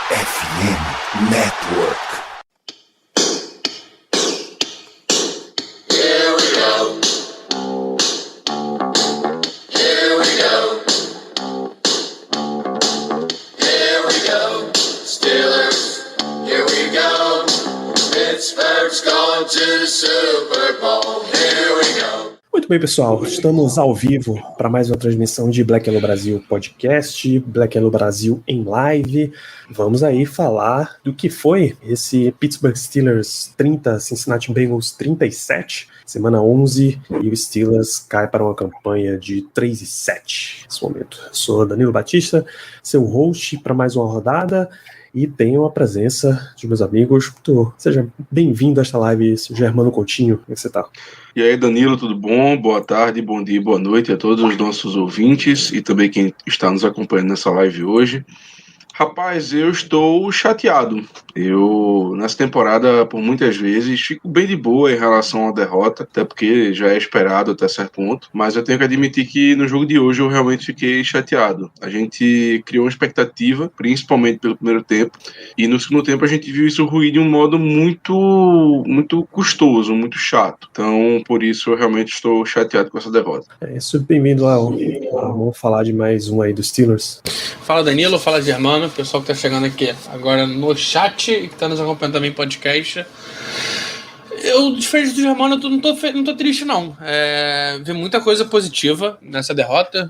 FM Network. Here we go. Here we go. Here we go. Steelers, here we go. Pittsburgh's going to the Super Bowl. Here we go. Muito bem, pessoal, estamos ao vivo para mais uma transmissão de Black Yellow Brasil Podcast, Black Yellow Brasil em live. Vamos aí falar do que foi esse Pittsburgh Steelers 30, Cincinnati Bengals 37, semana 11, e o Steelers cai para uma campanha de 3-7 nesse momento. Sou Danilo Batista, seu host para mais uma rodada. E tenho a presença de meus amigos. Seja bem-vindo a esta live, Germano Coutinho. Como é que você tá? E aí, Danilo, tudo bom? Boa tarde, bom dia, boa noite a todos os nossos ouvintes e também quem está nos acompanhando nessa live hoje. Rapaz, eu estou chateado. Eu, nessa temporada, por muitas vezes, fico bem de boa em relação à derrota, até porque já é esperado até certo ponto, mas eu tenho que admitir que no jogo de hoje eu realmente fiquei chateado. A gente criou uma expectativa, principalmente pelo primeiro tempo, e no segundo tempo a gente viu isso ruir de um modo muito custoso, muito chato. Então, por isso, eu realmente estou chateado com essa derrota. É isso, bem-vindo, Léo. Vamos falar de mais um aí dos Steelers. Fala, Danilo, fala, Germano, pessoal que tá chegando aqui agora no chat e que tá nos acompanhando também em podcast. Eu, diferente do Germano, eu não tô triste, não. Vi muita coisa positiva nessa derrota,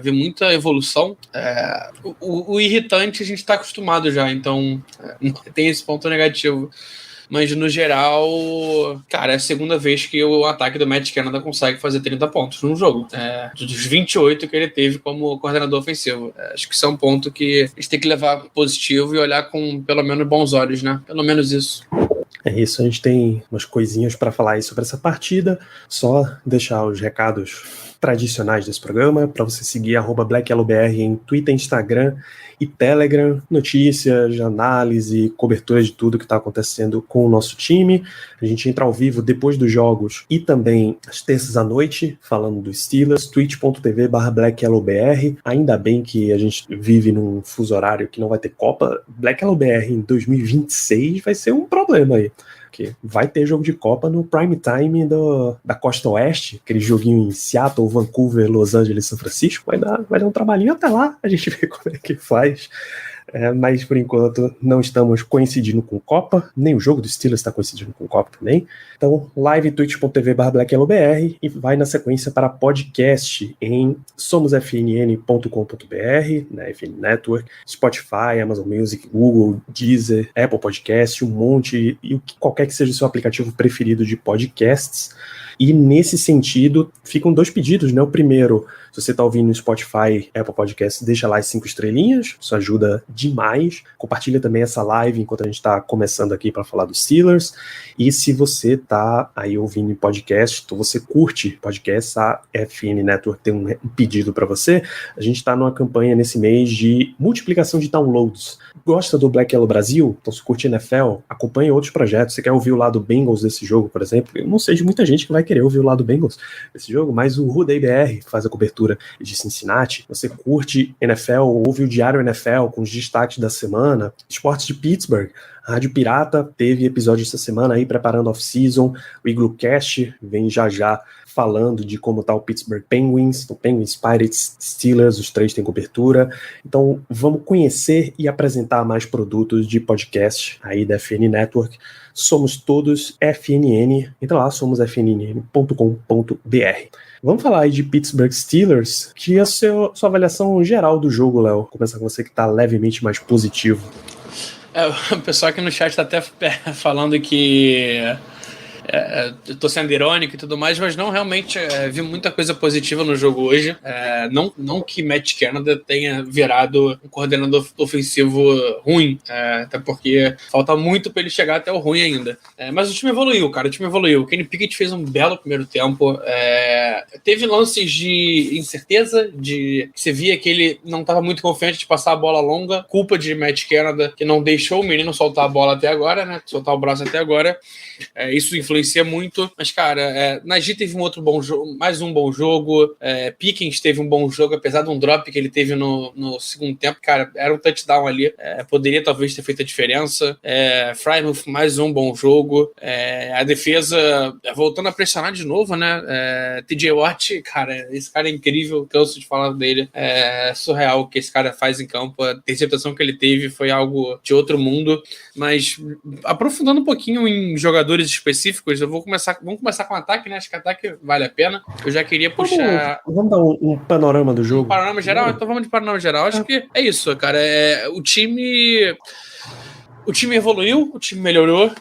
vi muita evolução. O irritante a gente tá acostumado já, então tem esse ponto negativo. Mas, no geral, cara, é a segunda vez que o ataque do Matt Canada consegue fazer 30 pontos num jogo. Dos 28 que ele teve como coordenador ofensivo. Acho que isso é um ponto que a gente tem que levar positivo e olhar com, pelo menos, bons olhos, né? Pelo menos isso. É isso, a gente tem umas coisinhas para falar aí sobre essa partida. Só deixar os recados tradicionais desse programa, para você seguir @BlackYellowBR em Twitter, Instagram e Telegram, notícias, análise, cobertura de tudo que está acontecendo com o nosso time. A gente entra ao vivo depois dos jogos e também às terças à noite, falando dos Steelers, twitch.tv/BlackYellowBR. Ainda bem que a gente vive num fuso horário que não vai ter Copa. BlackYellowBR em 2026 vai ser um problema aí. Porque vai ter jogo de Copa no prime time da Costa Oeste, aquele joguinho em Seattle, Vancouver, Los Angeles, São Francisco. Vai dar um trabalhinho até lá, a gente vê como é que faz. Mas por enquanto não estamos coincidindo com Copa, nem o jogo do Steelers está coincidindo com Copa também. Então, live twitch.tv/BlackYellowBR e vai na sequência para podcast em somosfnn.com.br, na FN Network, Spotify, Amazon Music, Google, Deezer, Apple Podcast, um monte, e qualquer que seja o seu aplicativo preferido de podcasts. E nesse sentido, ficam dois pedidos, né? O primeiro, se você está ouvindo no Spotify, Apple Podcasts, deixa lá as 5 estrelinhas, isso ajuda demais. Compartilha também essa live enquanto a gente está começando aqui para falar dos Steelers. E se você está aí ouvindo em podcast, então você curte podcast, a FN Network tem um pedido para você. A gente está numa campanha nesse mês de multiplicação de downloads. Gosta do Black Yellow Brasil? Então se curte NFL, acompanhe outros projetos. Você quer ouvir o lado Bengals desse jogo, por exemplo? Eu não sei de muita gente que vai querer ouvir o lado Bengals desse jogo, mas o Rudei BR faz a cobertura de Cincinnati. Você curte NFL, ouve o Diário NFL com os destaques da semana. Esportes de Pittsburgh, a Rádio Pirata teve episódio essa semana aí preparando off-season. O Iglocast vem já falando de como tá o Pittsburgh Penguins, o Penguins, Pirates, Steelers, os três têm cobertura. Então vamos conhecer e apresentar mais produtos de podcast aí da FN Network. Somos todos FNN, entra lá, somosfnn.com.br. Vamos falar aí de Pittsburgh Steelers, que é a sua avaliação geral do jogo, Léo. Vou começar com você que tá levemente mais positivo. O pessoal aqui no chat tá até falando que eu tô sendo irônico e tudo mais, mas não, realmente vi muita coisa positiva no jogo hoje. Não que Matt Canada tenha virado um coordenador ofensivo ruim, até porque falta muito pra ele chegar até o ruim ainda. Mas o time evoluiu, cara, o Kenny Pickett fez um belo primeiro tempo. Teve lances de incerteza, de que você via que ele não estava muito confiante de passar a bola longa, culpa de Matt Canada, que não deixou o menino soltar a bola até agora, né, soltar o braço até agora. Isso influenciou influencia muito. Mas, cara, Najee teve um outro bom jogo, mais um bom jogo. Pickens teve um bom jogo, apesar de um drop que ele teve no segundo tempo. Cara, era um touchdown ali. Poderia talvez ter feito a diferença. Frymouth, mais um bom jogo. A defesa voltando a pressionar de novo, né? TJ Watt, cara, esse cara é incrível. Canso de falar dele. É surreal o que esse cara faz em campo. A interceptação que ele teve foi algo de outro mundo. Mas aprofundando um pouquinho em jogadores específicos, vamos começar com o ataque, né? Acho que o ataque vale a pena. Eu já queria puxar... Vamos dar um panorama do jogo? Um panorama geral? Então vamos de panorama geral. Acho que é isso, cara. O time evoluiu, o time melhorou,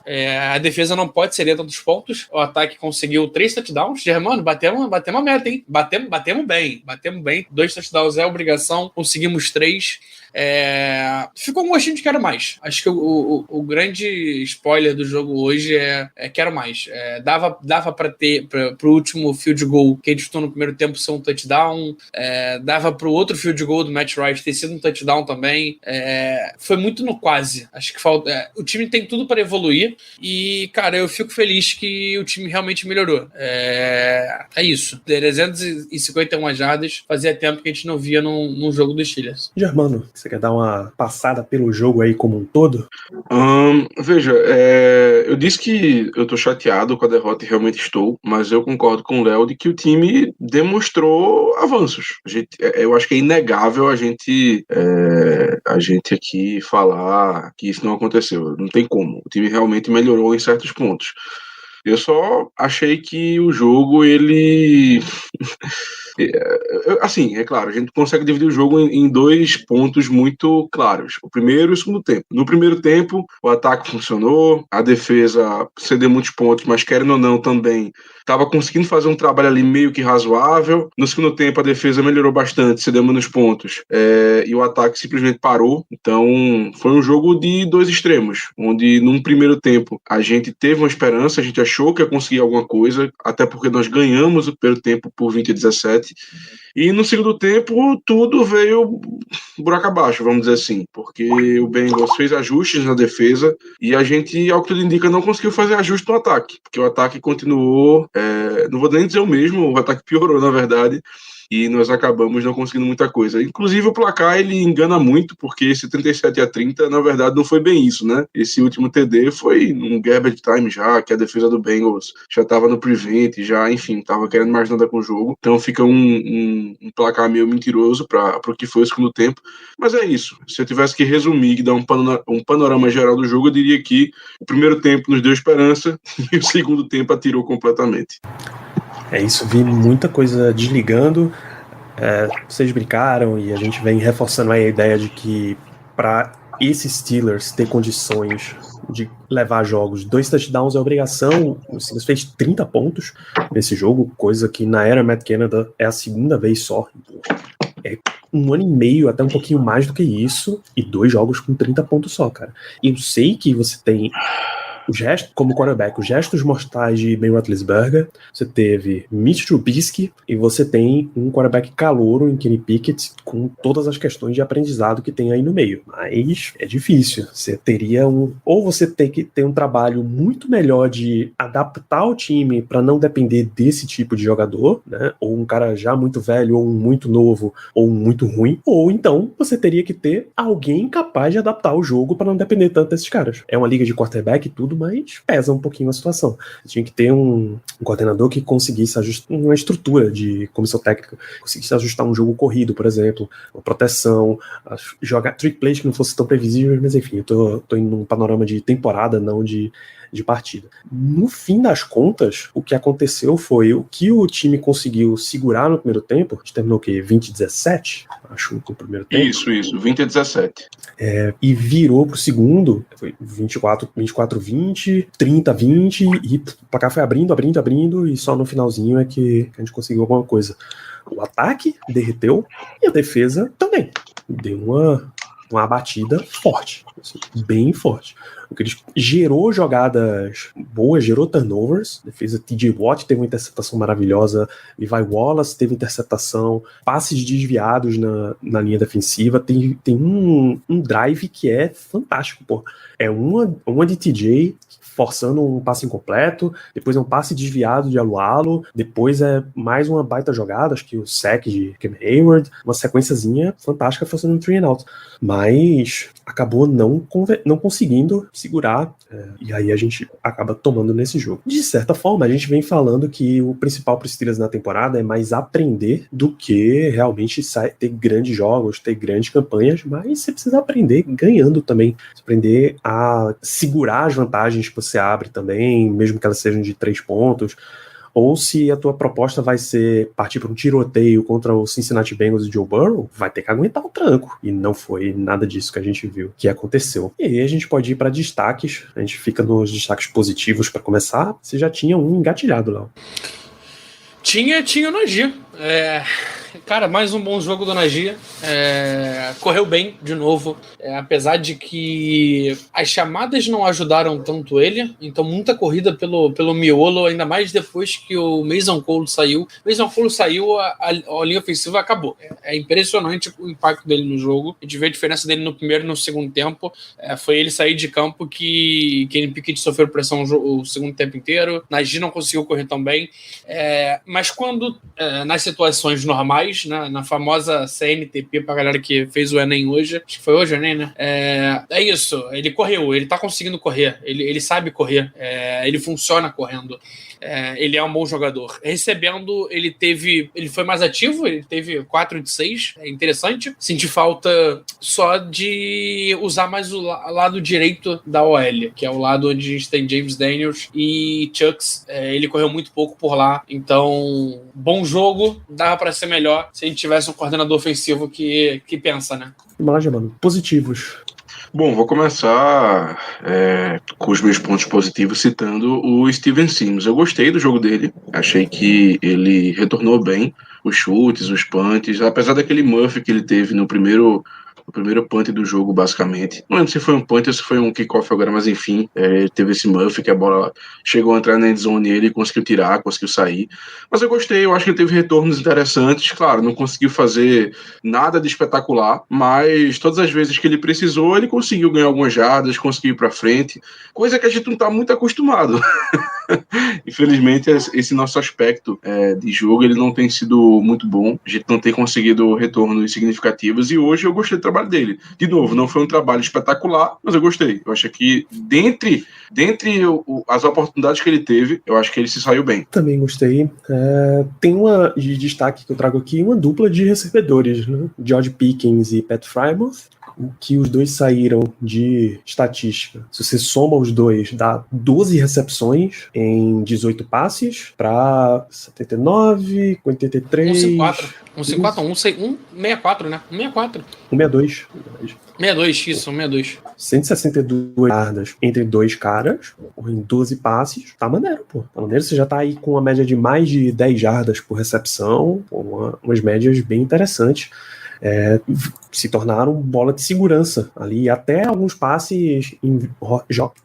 a defesa não pode ceder tantos pontos, o ataque conseguiu 3 touchdowns, Germano, batemos a meta, hein? Batemos bem, 2 touchdowns é obrigação, conseguimos 3. Ficou um gostinho de quero mais. Acho que o grande spoiler do jogo hoje é quero mais. Dava para ter pro último field goal que ele disputou no primeiro tempo ser um touchdown, dava pro outro field goal do Matt Rice ter sido um touchdown também. Foi muito no quase. Acho que falta. O time tem tudo para evoluir e, cara, eu fico feliz que o time realmente melhorou. É isso. 351 jardas, fazia tempo que a gente não via num jogo dos Steelers. Germano, você quer dar uma passada pelo jogo aí como um todo? Veja, eu disse que eu tô chateado com a derrota e realmente estou, mas eu concordo com o Léo de que o time demonstrou avanços. Eu acho que é inegável a gente aqui falar que isso não aconteceu. Não tem como. O time realmente melhorou em certos pontos. Eu só achei que o jogo, ele... Assim, é claro, a gente consegue dividir o jogo em 2 pontos muito claros. O primeiro e o segundo tempo. No primeiro tempo, o ataque funcionou, a defesa cedeu muitos pontos, mas querendo ou não também estava conseguindo fazer um trabalho ali meio que razoável. No segundo tempo, a defesa melhorou bastante, cedeu menos pontos, e o ataque simplesmente parou. Então, foi um jogo de 2 extremos, onde num primeiro tempo a gente teve uma esperança, a gente achou que ia conseguir alguma coisa, até porque nós ganhamos o primeiro tempo por 20-17, e no segundo tempo tudo veio buraco abaixo, vamos dizer assim, porque o Bengals fez ajustes na defesa e a gente, ao que tudo indica, não conseguiu fazer ajuste no ataque, porque o ataque continuou, não vou nem dizer o mesmo, o ataque piorou na verdade, e nós acabamos não conseguindo muita coisa. Inclusive o placar ele engana muito, porque 77-30 na verdade não foi bem isso, né? Esse último TD foi um garbage time já, que a defesa do Bengals já estava no prevent, já, enfim, estava querendo mais nada com o jogo. Então fica um placar meio mentiroso para o que foi o segundo tempo. Mas é isso. Se eu tivesse que resumir e dar um panorama geral do jogo, eu diria que o primeiro tempo nos deu esperança e o segundo tempo atirou completamente. É isso, vi muita coisa desligando. Vocês brincaram e a gente vem reforçando aí a ideia de que para esses Steelers ter condições de levar jogos, 2 touchdowns é obrigação. O Steelers fez 30 pontos nesse jogo, coisa que na era Matt Canada é a segunda vez só. É 1 ano e meio, até um pouquinho mais do que isso, e 2 jogos com 30 pontos só, cara. E eu sei que você tem o gesto, como quarterback, os gestos mortais de Ben Roethlisberger, você teve Mitch Trubisky e você tem um quarterback calouro em Kenny Pickett com todas as questões de aprendizado que tem aí no meio. Mas é difícil. Você teria ou você tem que ter um trabalho muito melhor de adaptar o time para não depender desse tipo de jogador, né? Ou um cara já muito velho, ou um muito novo, ou um muito ruim, ou então você teria que ter alguém capaz de adaptar o jogo para não depender tanto desses caras. É uma liga de quarterback e tudo, mas pesa um pouquinho a situação. Tinha que ter um coordenador que conseguisse ajustar uma estrutura de comissão técnica, conseguisse ajustar um jogo corrido, por exemplo, uma proteção, jogar trick plays que não fosse tão previsível, mas enfim, eu tô indo num panorama de temporada, não de partida. No fim das contas, o que aconteceu foi o que o time conseguiu segurar no primeiro tempo. A gente terminou o quê? 20-17? Acho, no primeiro tempo. Isso, 20-17. E virou pro segundo, foi 24-20, 30-20, e o placar foi abrindo, e só no finalzinho é que a gente conseguiu alguma coisa. O ataque derreteu e a defesa também. Deu uma uma batida forte, assim, bem forte. O que gerou jogadas boas, gerou turnovers. Defesa TJ Watt teve uma interceptação maravilhosa, Levi Wallace teve interceptação, passes desviados na linha defensiva. Tem um drive que é fantástico, pô. É uma de TJ forçando um passe incompleto, depois é um passe desviado de Alualo, depois é mais uma baita jogada, acho que o sack de Cam Hayward, uma sequenciazinha fantástica forçando um 3-and-out. Mas acabou não conseguindo segurar, e aí a gente acaba tomando nesse jogo. De certa forma, a gente vem falando que o principal para os Steelers na temporada é mais aprender do que realmente ter grandes jogos, ter grandes campanhas, mas você precisa aprender ganhando também, aprender a segurar as vantagens que você abre também, mesmo que elas sejam de 3 pontos, ou se a tua proposta vai ser partir para um tiroteio contra o Cincinnati Bengals e Joe Burrow, vai ter que aguentar o tranco. E não foi nada disso que a gente viu que aconteceu. E aí a gente pode ir para destaques, a gente fica nos destaques positivos para começar. Você já tinha um engatilhado, Léo. Tinha o Najee. Cara, mais um bom jogo do Najee. Correu bem de novo, apesar de que as chamadas não ajudaram tanto ele, então muita corrida pelo miolo, ainda mais depois que o Mason Cole saiu. A linha ofensiva acabou. É impressionante o impacto dele no jogo. A gente vê a diferença dele no primeiro e no segundo tempo. Foi ele sair de campo que Kenny Pickett sofreu pressão o segundo tempo inteiro. Najee não conseguiu correr tão bem. Mas quando nas situações normais, né, na famosa CNTP, pra galera que fez o Enem hoje, acho que foi hoje o Enem, né? É isso, ele correu, ele tá conseguindo correr, ele sabe correr, ele funciona correndo. Ele é um bom jogador. Recebendo, ele foi mais ativo, ele teve 4 de 6, é interessante. Senti falta só de usar mais o lado direito da OL, que é o lado onde a gente tem James Daniels e Chucks. Ele correu muito pouco por lá, então bom jogo, dava pra ser melhor se a gente tivesse um coordenador ofensivo que pensa, né? Imagem, mano. Positivos. Bom, vou começar com os meus pontos positivos citando o Steven Sims. Eu gostei do jogo dele, achei que ele retornou bem os chutes, os punts, apesar daquele muff que ele teve no primeiro punt do jogo, basicamente. Não lembro se foi um punt ou se foi um kickoff agora, mas enfim, teve esse muff que a bola chegou a entrar na endzone e ele conseguiu tirar, conseguiu sair. Mas eu gostei, eu acho que ele teve retornos interessantes. Claro, não conseguiu fazer nada de espetacular, mas todas as vezes que ele precisou, ele conseguiu ganhar algumas jardas, conseguiu ir pra frente, coisa que a gente não tá muito acostumado. Infelizmente, esse nosso aspecto de jogo, ele não tem sido muito bom. A gente não tem conseguido retornos significativos e hoje eu gostei do trabalho dele. De novo, não foi um trabalho espetacular, mas eu gostei. Eu acho que dentre as oportunidades que ele teve, eu acho que ele se saiu bem. Também gostei. Tem uma de destaque que eu trago aqui, uma dupla de recebedores, né? George Pickens e Pat Frymouth, que os dois saíram de estatística. Se você soma os dois, dá 12 recepções em 18 passes para 79, 83... 164, né? 164. 162. 62, isso, 162. 162 jardas entre dois caras, em 12 passes, tá maneiro, pô. Tá maneiro, você já tá aí com uma média de mais de 10 jardas por recepção, umas médias bem interessantes. Se tornaram bola de segurança ali, até alguns passes em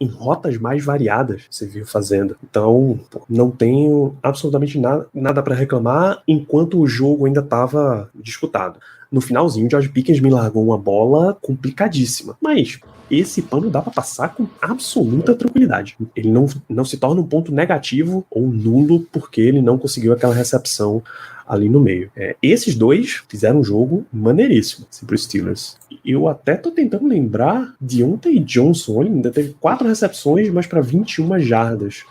rotas mais variadas você viu fazendo. Então, não tenho absolutamente nada para reclamar enquanto o jogo ainda estava disputado. No finalzinho, o George Pickens me largou uma bola complicadíssima, mas esse pano dá para passar com absoluta tranquilidade. Ele não se torna um ponto negativo ou nulo porque ele não conseguiu aquela recepção ali no meio. Esses dois fizeram um jogo maneiríssimo assim, pro Steelers. Eu até tô tentando lembrar de Deontay Johnson, ele ainda teve 4 recepções, mas para 21 jardas.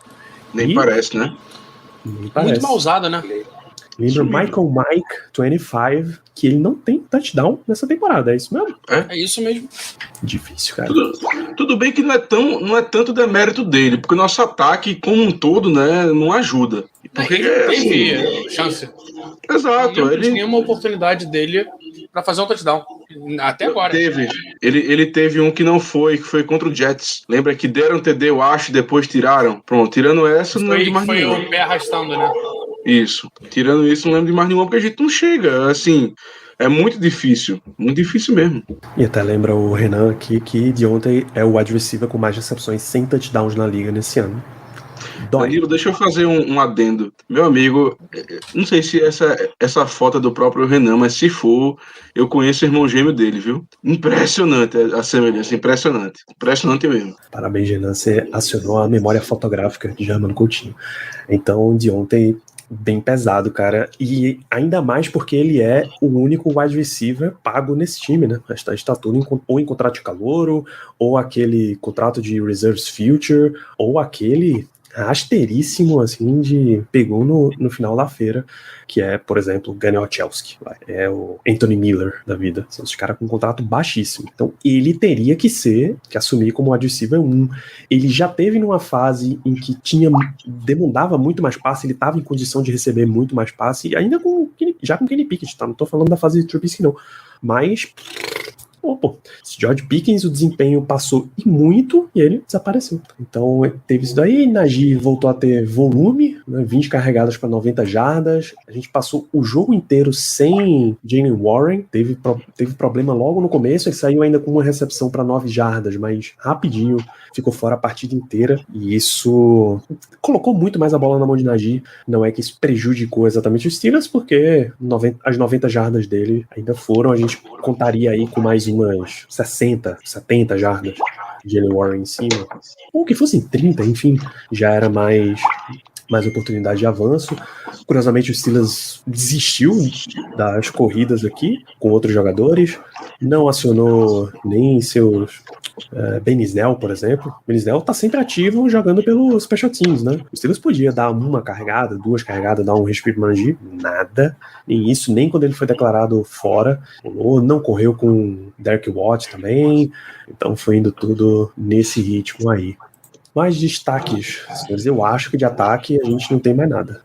Nem parece, né? Nem parece. Muito mal usado, né? Lembra Michael Mike, 25, que ele não tem touchdown nessa temporada, é isso mesmo? É isso mesmo. Difícil, cara. Tudo bem que não é tanto demérito dele, porque o nosso ataque como um todo, né, não ajuda. Porque ele teve chance. Exato. Ele tinha uma oportunidade dele para fazer um touchdown. Até agora. Ele teve um que não foi, que foi contra o Jets. Lembra que deram TD, eu acho, depois tiraram? Pronto, tirando essa, não lembro de mais nenhuma. Foi o pé arrastando, né? Isso. Tirando isso, não lembro de mais nenhuma, porque a gente não chega. Assim, É muito difícil mesmo. E até lembra o Renan aqui que Deontay é o wide receiver com mais recepções sem touchdowns na liga nesse ano. Dói. Danilo, deixa eu fazer um adendo. Meu amigo, não sei se essa foto é do próprio Renan, mas se for, eu conheço o irmão gêmeo dele, viu? Impressionante a semelhança, impressionante. Impressionante mesmo. Parabéns, Renan, você acionou a memória fotográfica de Germano Coutinho. Então, Deontay, bem pesado, cara. E ainda mais porque ele é o único wide receiver pago nesse time, né? Está tudo ou em contrato de calouro, ou aquele contrato de Reserves Future, ou aquele rasteiríssimo, assim, de pegou no final da feira, que é, por exemplo, Ganiel Chelsky, é o Anthony Miller da vida. São os caras com um contrato baixíssimo. Então, ele teria que assumir como wide receiver 1. Ele já teve numa fase em que demandava muito mais passe, ele estava em condição de receber muito mais passe, e ainda com Kenny Pickett, tá? Não tô falando da fase de Trubisky, não. Mas... George Pickens, o desempenho passou e muito, e ele desapareceu. Então teve isso daí, Najee voltou a ter volume, né, 20 carregadas para 90 jardas, a gente passou o jogo inteiro sem Jaylen Warren, teve problema logo no começo, ele saiu ainda com uma recepção para 9 jardas, mas rapidinho ficou fora a partida inteira, e isso colocou muito mais a bola na mão de Najee. Não é que isso prejudicou exatamente os Steelers, porque as 90 jardas dele ainda foram, a gente contaria aí com mais umas 60, 70 jardas de Jaylen Warren em cima, ou que fossem 30, enfim, já era mais oportunidade de avanço. Curiosamente, o Steelers desistiu das corridas aqui com outros jogadores, não acionou nem seus Ben Snell, por exemplo. Ben Snell tá sempre ativo jogando pelos special teams, né? O Steelers podia dar uma carregada, 2 carregadas, dar um respiro pro Najee, nada, nem isso, nem quando ele foi declarado fora, não correu com Derek Watt também, então foi indo tudo nesse ritmo aí. Mais destaques, senhores, eu acho que de ataque a gente não tem mais nada.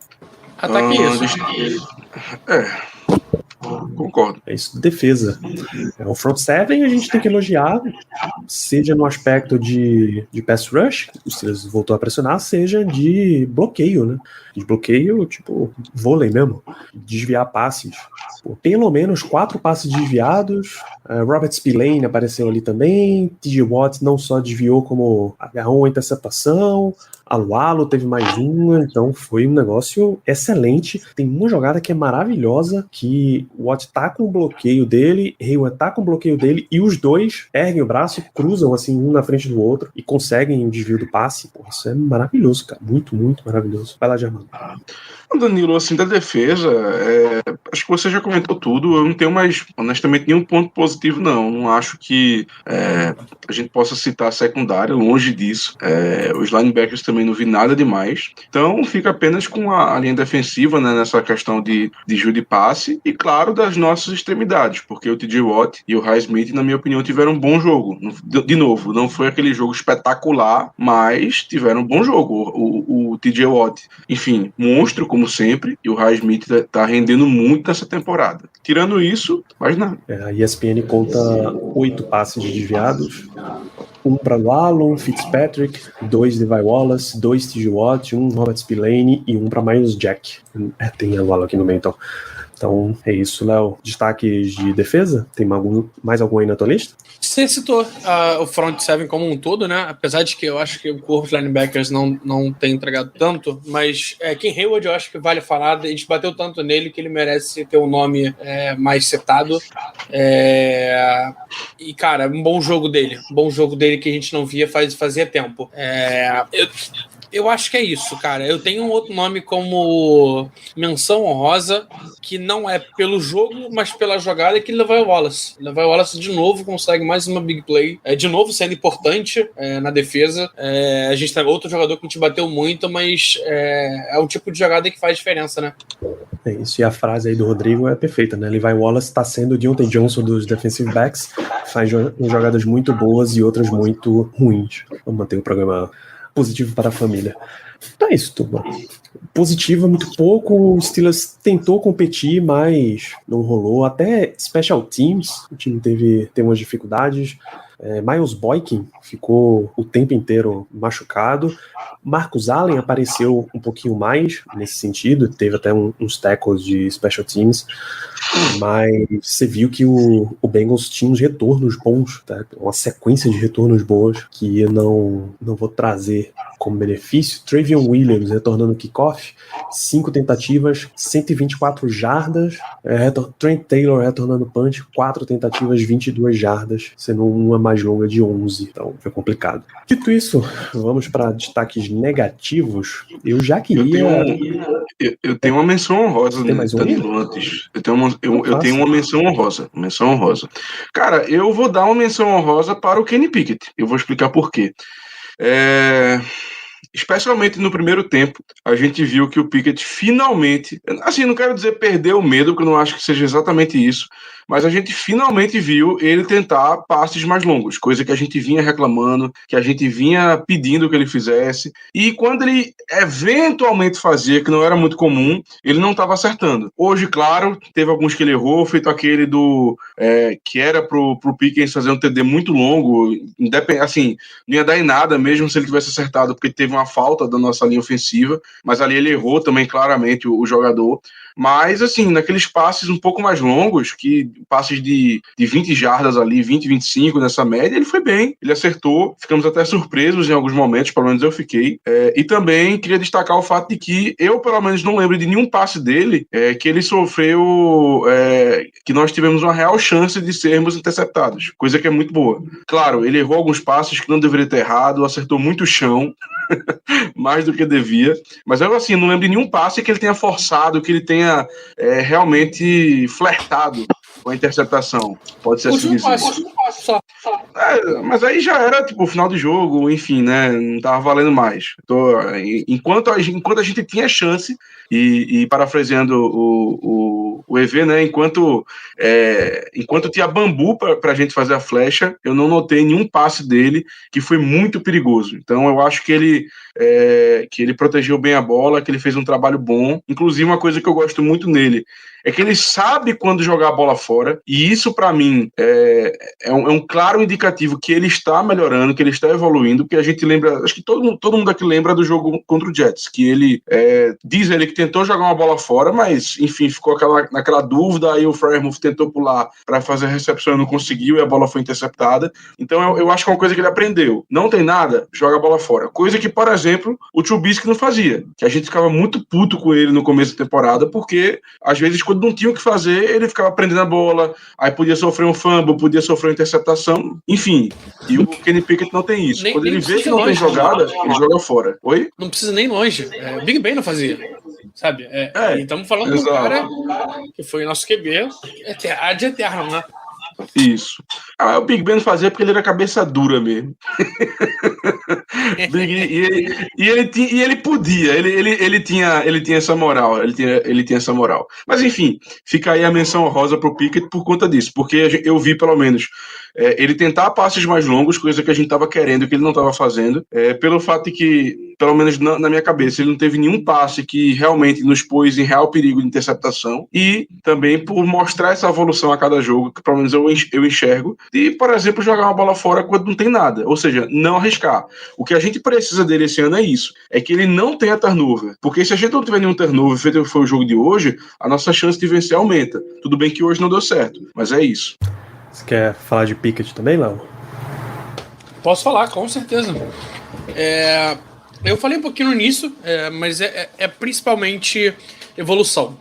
Ataque isso. Concordo. É isso, defesa. O front seven a gente tem que elogiar, seja no aspecto de pass rush, o Steelers voltou a pressionar, seja de bloqueio, né? De bloqueio, tipo, vôlei mesmo, desviar passes. Pelo menos 4 passes desviados. Robert Spillane apareceu ali também. TJ Watt não só desviou, como agarrou uma interceptação. Alualo teve mais uma, então foi um negócio excelente. Tem uma jogada que é maravilhosa, que o Watt tá com o bloqueio dele, Hayward tá com o bloqueio dele, e os dois erguem o braço, cruzam assim um na frente do outro e conseguem o desvio do passe. Pô, isso é maravilhoso, cara. Muito, muito maravilhoso. Vai lá, Germano. Danilo, assim, da defesa, acho que você já comentou tudo. Eu não tenho mais, honestamente, nenhum ponto positivo, não. Não acho que a gente possa citar a secundária, longe disso. Os linebackers também não vi nada demais. Então, fica apenas com a linha defensiva, né, nessa questão de desvio de passe e, claro, das nossas extremidades, porque o TJ Watt e o Highsmith, na minha opinião, tiveram um bom jogo. De novo, não foi aquele jogo espetacular, mas tiveram um bom jogo. O TJ Watt, enfim, monstro, como sempre, e o Highsmith tá rendendo muito nessa temporada. Tirando isso, mais nada. A ESPN conta 8 passes desviados, 1 para Wallon, Fitzpatrick, 2 Levi Wallace, 2 TJ Watt, 1 Robert Spillane e 1 para Miles Jack. Tem a Wallon aqui no meio, então. Então é isso, Léo. Destaques de defesa? Tem mais algum aí na tua lista? Você citou o front seven como um todo, né? Apesar de que eu acho que o corpo de linebackers não tem entregado tanto, mas Ken Hayward eu acho que vale falar. A gente bateu tanto nele que ele merece ter um nome mais citado. E, cara, um bom jogo dele. Um bom jogo dele que a gente não via fazia tempo. Eu acho que é isso, cara. Eu tenho um outro nome como menção honrosa, que não é pelo jogo, mas pela jogada, que ele Levi Wallace. Levi Wallace, de novo, consegue mais uma big play. De novo, sendo importante na defesa. A gente tem outro jogador que a gente bateu muito, mas é um tipo de jogada que faz diferença, né? É isso, e a frase aí do Rodrigo é perfeita, né? Levi Wallace está sendo o Deontay Johnson dos defensive backs, faz jogadas muito boas e outras muito ruins. Vamos manter o programa positivo para a família. Então é isso, turma. Positiva muito pouco, o Steelers tentou competir, mas não rolou. Até Special Teams, o time teve umas dificuldades. Miles Boykin ficou o tempo inteiro machucado. Marcus Allen apareceu um pouquinho mais nesse sentido, teve até uns tackles de special teams, mas você viu que o Bengals tinha uns retornos bons, tá? Uma sequência de retornos boas que eu não vou trazer como benefício. Travion Williams retornando kickoff, 5 tentativas, 124 jardas. Trent Taylor retornando punch, 4 tentativas, 22 jardas, sendo uma mais longa de 11. Então foi complicado. Dito isso, vamos para destaques negativos. Eu já queria... Eu tenho uma menção honrosa, Tem mais um? Danilo, antes. Eu tenho uma menção honrosa. Cara, eu vou dar uma menção honrosa para o Kenny Pickett. Eu vou explicar por quê. Especialmente no primeiro tempo, a gente viu que o Pickett finalmente, assim, não quero dizer perdeu o medo, porque eu não acho que seja exatamente isso, mas a gente finalmente viu ele tentar passes mais longos, coisa que a gente vinha reclamando, que a gente vinha pedindo que ele fizesse, e quando ele eventualmente fazia, que não era muito comum, ele não estava acertando. Hoje, claro, teve alguns que ele errou, feito aquele que era pro Pickens fazer um TD muito longo, assim, não ia dar em nada mesmo se ele tivesse acertado, porque teve uma falta da nossa linha ofensiva, mas ali ele errou também claramente o jogador. Mas, assim, naqueles passes um pouco mais longos, que passes de 20 jardas ali, 20, 25 nessa média, ele foi bem, ele acertou, ficamos até surpresos em alguns momentos, pelo menos eu fiquei. E também queria destacar o fato de que eu, pelo menos, não lembro de nenhum passe dele que ele sofreu, que nós tivemos uma real chance de sermos interceptados, coisa que é muito boa. Claro, ele errou alguns passes que não deveria ter errado, acertou muito chão, mais do que devia, mas eu assim, não lembro de nenhum passe que ele tenha forçado, que ele tenha realmente flertado com a interceptação, pode ser assim dizer. Só. Mas aí já era tipo o final do jogo, enfim, né, não tava valendo mais. Enquanto a gente tinha chance, e parafraseando o EV, né, enquanto tinha bambu pra gente fazer a flecha, eu não notei nenhum passe dele que foi muito perigoso. Então eu acho que ele protegeu bem a bola, que ele fez um trabalho bom. Inclusive, uma coisa que eu gosto muito nele é que ele sabe quando jogar a bola fora, e isso pra mim é um claro indicativo que ele está melhorando, que ele está evoluindo, porque a gente lembra, acho que todo mundo aqui lembra do jogo contra o Jets, que ele diz ele que tentou jogar uma bola fora, mas enfim, ficou naquela dúvida, aí o Freiermuth tentou pular para fazer a recepção e não conseguiu, e a bola foi interceptada. Então eu acho que é uma coisa que ele aprendeu. Não tem nada, joga a bola fora. Coisa que, por exemplo, o Trubisky não fazia, que a gente ficava muito puto com ele no começo da temporada, porque às vezes quando não tinha o que fazer, ele ficava prendendo a bola, aí podia sofrer um fumble, podia sofrer uma interceptação, enfim. E o Kenny Pickett não tem isso. Quando ele vê que não tem jogada, ele joga fora. Oi? Não precisa nem longe. O Big Ben não fazia. Sabe? E estamos falando de um cara que foi nosso QB de eterno, né? Isso. O Big Ben fazia porque ele era cabeça dura mesmo. e ele podia, ele tinha essa moral, ele tinha essa moral. Mas enfim, fica aí a menção honrosa pro Pickett por conta disso, porque eu vi pelo menos ele tentar passes mais longos, coisa que a gente estava querendo, que ele não estava fazendo, pelo fato de que, pelo menos na minha cabeça, ele não teve nenhum passe que realmente nos pôs em real perigo de interceptação, e também por mostrar essa evolução a cada jogo, que pelo menos eu enxergo, de, por exemplo, jogar uma bola fora quando não tem nada, ou seja, não arriscar. O que a gente precisa dele esse ano é isso, é que ele não tenha turnover, porque se a gente não tiver nenhum turnover, feito que foi o jogo de hoje, a nossa chance de vencer aumenta. Tudo bem que hoje não deu certo, mas é isso. Você quer falar de Pickett também, Léo? Posso falar, com certeza. Eu falei um pouquinho nisso, mas é principalmente evolução.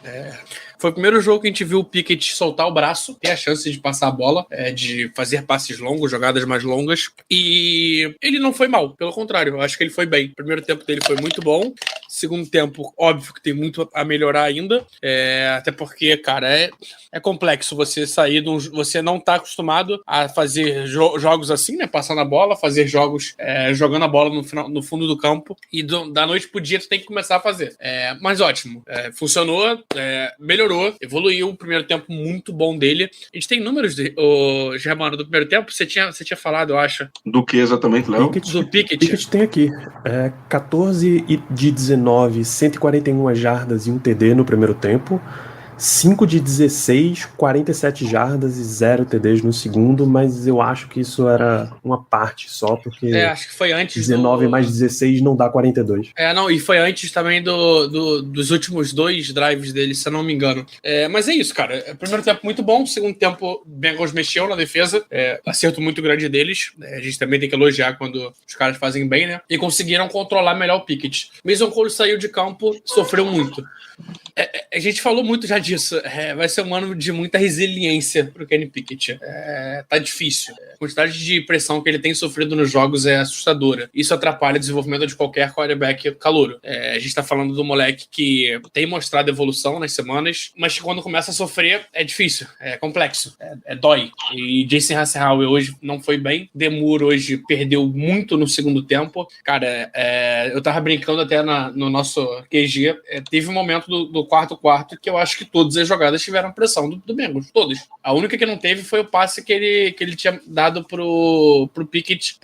Foi o primeiro jogo que a gente viu o Pickett soltar o braço, ter a chance de passar a bola, de fazer passes longos, jogadas mais longas, e ele não foi mal, pelo contrário, eu acho que ele foi bem. O primeiro tempo dele foi muito bom, segundo tempo, óbvio que tem muito a melhorar ainda, até porque, cara, é complexo você sair você não tá acostumado a fazer jogos assim, né, passando a bola, fazer jogos jogando a bola no fundo do campo, e da noite pro dia tu tem que começar a fazer. Mas ótimo, funcionou, melhorou, evoluiu, o primeiro tempo muito bom dele. A gente tem números, Germano, do primeiro tempo? Você tinha falado, eu acho. Do que exatamente, Léo? Do Pickett. Pickett tem aqui. 14 de 19, 141 jardas e um TD no primeiro tempo. 5 de 16, 47 jardas e 0 TDs no segundo, mas eu acho que isso era uma parte só, porque Acho que foi antes 19 mais 16 não dá 42. Não, e foi antes também dos últimos 2 drives dele, se eu não me engano. Mas é isso, cara. Primeiro tempo muito bom, segundo tempo Bengals mexeu na defesa, acerto muito grande deles. A gente também tem que elogiar quando os caras fazem bem, né? E conseguiram controlar melhor o Pickett. Mason Cole saiu de campo, sofreu muito. A gente falou muito já disso. Vai ser um ano de muita resiliência pro Kenny Pickett. Tá difícil. A quantidade de pressão que ele tem sofrido nos jogos é assustadora. Isso atrapalha o desenvolvimento de qualquer quarterback calouro. A gente tá falando do moleque que tem mostrado evolução nas semanas, mas que quando começa a sofrer é difícil, é complexo, dói. E Jason Hasselhauer hoje não foi bem. Demur hoje perdeu muito no segundo tempo. Cara, eu tava brincando até no nosso QG. Teve um momento do quarto que eu acho que todas as jogadas tiveram pressão do Bengals, todas. A única que não teve foi o passe que ele tinha dado pro Pickett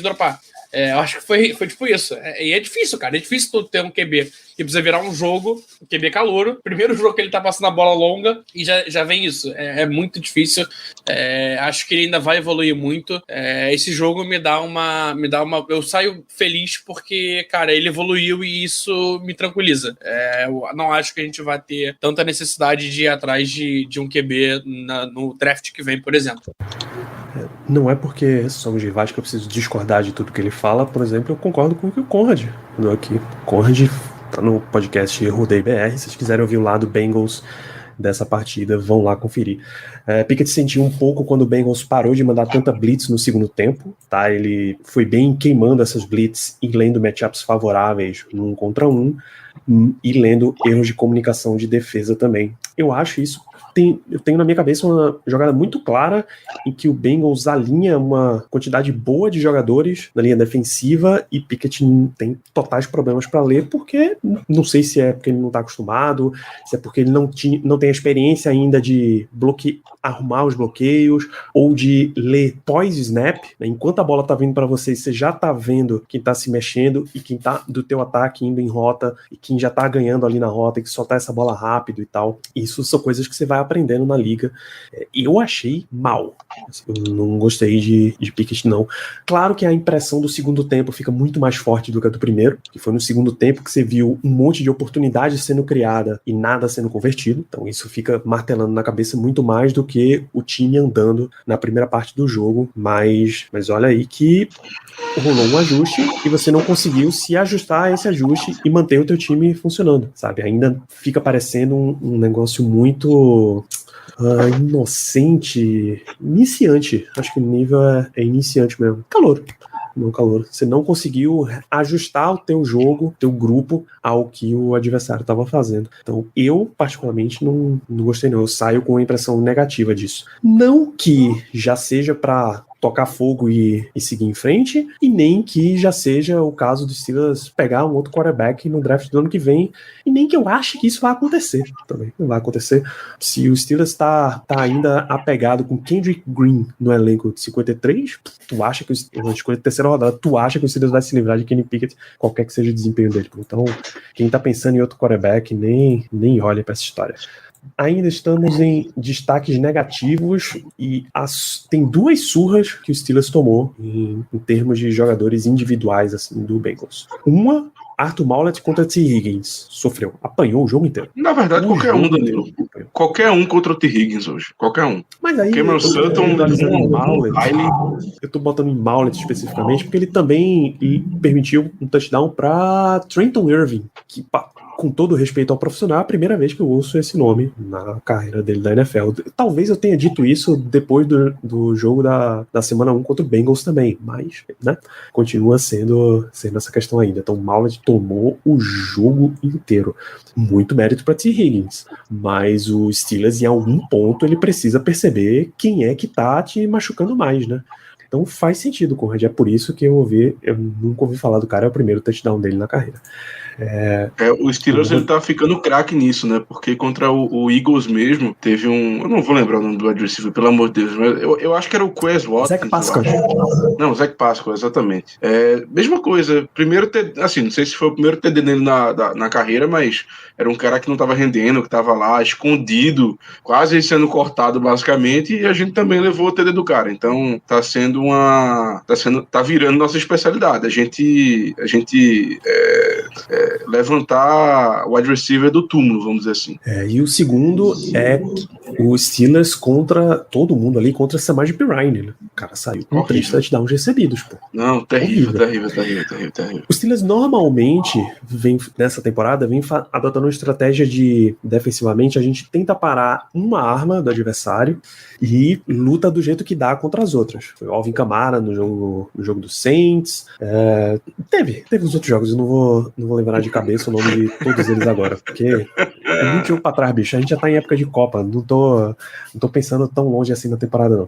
dropar. Eu acho que foi tipo isso. E é difícil, cara. É difícil tu ter um QB que precisa virar um jogo, um QB calouro. Primeiro jogo que ele tá passando a bola longa e já vem isso. É muito difícil. Acho que ele ainda vai evoluir muito. Esse jogo me dá uma... Eu saio feliz porque, cara, ele evoluiu e isso me tranquiliza. Eu não acho que a gente vai ter tanta necessidade de ir atrás de um QB no draft que vem, por exemplo. Não é porque somos rivais que eu preciso discordar de tudo que ele fala. Por exemplo, eu concordo com o que o Conrad mandou aqui. Conrad tá no podcast Rodei BR. Se vocês quiserem ouvir o lado Bengals dessa partida, vão lá conferir. Pickett sentiu um pouco quando o Bengals parou de mandar tanta blitz no segundo tempo, tá? Ele foi bem queimando essas blitz e lendo matchups favoráveis no 1 contra 1 e lendo erros de comunicação de defesa também. Eu acho isso. Eu tenho na minha cabeça uma jogada muito clara em que o Bengals alinha uma quantidade boa de jogadores na linha defensiva e Pickett tem totais problemas para ler, porque não sei se é porque ele não está acostumado, se é porque ele não tem a experiência ainda de arrumar os bloqueios ou de ler pós-snap, né? Enquanto a bola tá vindo para você já tá vendo quem tá se mexendo e quem tá do teu ataque indo em rota e quem já tá ganhando ali na rota e que soltar essa bola rápido e tal. Isso são coisas que você vai aprendendo na liga. Eu achei mal. Eu não gostei de Pickett, não. Claro que a impressão do segundo tempo fica muito mais forte do que a do primeiro, que foi no segundo tempo que você viu um monte de oportunidades sendo criada e nada sendo convertido. Então isso fica martelando na cabeça muito mais do que o time andando na primeira parte do jogo. Mas olha aí que rolou um ajuste e você não conseguiu se ajustar a esse ajuste e manter o teu time funcionando, sabe? Ainda fica parecendo um negócio muito inocente, iniciante. Acho que o nível é iniciante mesmo. Calor. Você não conseguiu ajustar o teu jogo, teu grupo, ao que o adversário estava fazendo. Então, eu, particularmente, não gostei não. Eu saio com uma impressão negativa disso. Não que já seja para tocar fogo e seguir em frente, e nem que já seja o caso do Steelers pegar um outro quarterback no draft do ano que vem, e nem que eu ache que isso vai acontecer também. Não vai acontecer. Se o Steelers tá ainda apegado com Kendrick Green no elenco de 53, tu acha que na escolha de terceira rodada, tu acha que o Steelers vai se livrar de Kenny Pickett, qualquer que seja o desempenho dele. Então, quem tá pensando em outro quarterback, nem olha pra essa história. Ainda estamos em destaques negativos e tem 2 surras que o Steelers tomou em termos de jogadores individuais assim, do Bengals. Uma, Arthur Maulet contra T. Higgins. Sofreu, apanhou o jogo inteiro. Na verdade, qualquer um, Danilo. Qualquer um contra o T. Higgins hoje. Qualquer um. Mas aí, Cameron Sutton, eu tô botando em Maulet especificamente porque ele também permitiu um touchdown para Trenton Irving, que com todo respeito ao profissional, é a primeira vez que eu ouço esse nome na carreira dele da NFL. Talvez eu tenha dito isso depois do jogo da semana 1 contra o Bengals também, mas, né, continua sendo essa questão ainda. Então, o Maulet tomou o jogo inteiro. Muito mérito para T. Higgins, mas o Steelers, em algum ponto, ele precisa perceber quem é que tá te machucando mais, né? Então faz sentido o Conrad, é por isso que eu nunca ouvi falar do cara, é o primeiro touchdown dele na carreira. O Steelers ele tá ficando craque nisso, né? Porque contra o Eagles mesmo, teve um. Eu não vou lembrar o nome do wide receiver, pelo amor de Deus, mas eu acho que era o Quez Watkins. Zach Pascal. Não, Zach Pascal, exatamente. Mesma coisa, primeiro assim, não sei se foi o primeiro TD dele na carreira, mas era um cara que não tava rendendo, que tava lá, escondido, quase sendo cortado, basicamente, e a gente também levou o TD do cara. Então, tá sendo tá virando nossa especialidade. A gente levantar o wide receiver do túmulo, vamos dizer assim. E o segundo é o Steelers contra todo mundo ali, contra Samaje Perine, né? O cara saiu com 3 touchdowns recebidos, pô. Não, terrível. O Steelers normalmente nessa temporada, vem adotando uma estratégia de, defensivamente, a gente tenta parar uma arma do adversário e luta do jeito que dá contra as outras. Foi o Alvin Kamara no jogo do Saints. Teve os outros jogos, eu não vou lembrar de cabeça o nome de todos eles agora, porque é muito jogo pra trás, bicho. A gente já tá em época de Copa, não tô pensando tão longe assim na temporada, não.